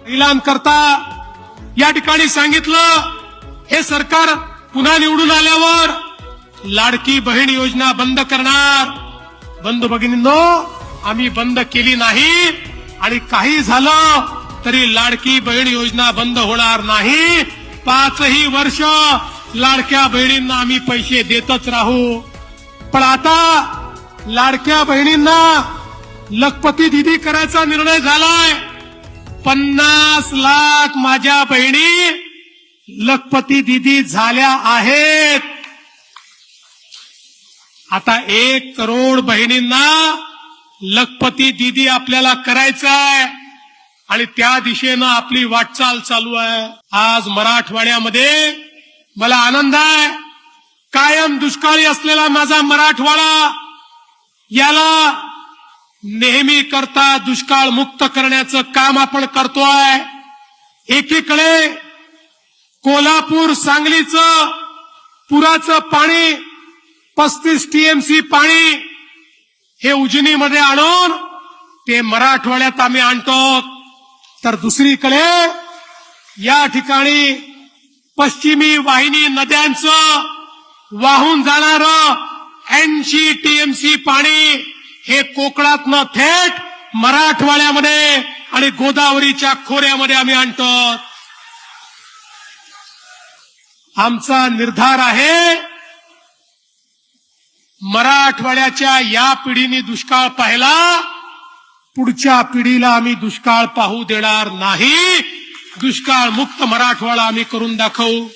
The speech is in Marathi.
महिलां करता या ठिकाणी सांगितलं, हे सरकार पुन्हा निवडून आल्यावर लाडकी बहीण योजना बंद करणार. बंधू भगिनींनो, आम्ही बंद केली नाही आणि काही झालं तरी लाडकी बहीण योजना बंद होणार नाही. 5ही वर्ष लाडक्या बहिणींना आम्ही पैसे देतच राहू. पण आता लाडक्या बहिणींना लखपती दिदी करायचा निर्णय झालाय. 50 लाख माझ्या बहिणी लखपती दिदी झाल्या आहेत. आता 1 करोड बहिणींना लखपती दिदी आपल्याला करायचंय आणि त्या दिशेनं आपली वाटचाल चालू आहे. आज मराठवाड्यामध्ये मला आनंद आहे. कायम दुष्काळी असलेला माझा मराठवाडा याला नेहमी करता दुष्काळ मुक्त करण्याचं काम आपण करतोय. एकीकडे कोल्हापूर सांगलीचं पुराचं पाणी 35 टीएमसी पाणी हे उजनीमध्ये आणून ते मराठवाड्यात आम्ही आणतो. तर दुसरीकडे या ठिकाणी पश्चिमी वाहिनी नद्यांचं वाहून जाणारं 80 टीएमसी पाणी हे कोकणातनं थेट मराठवाड्यामध्ये आणि गोदावरीच्या खोऱ्यामध्ये आम्ही आणतो. आमचा निर्धार आहे, मराठवाड्याच्या या पिढीने दुष्काळ पाहिला, पुढच्या पिढीला आम्ही दुष्काळ पाहू देणार नाही. दुष्काळ मुक्त मराठवाडा आम्ही करून दाखवू.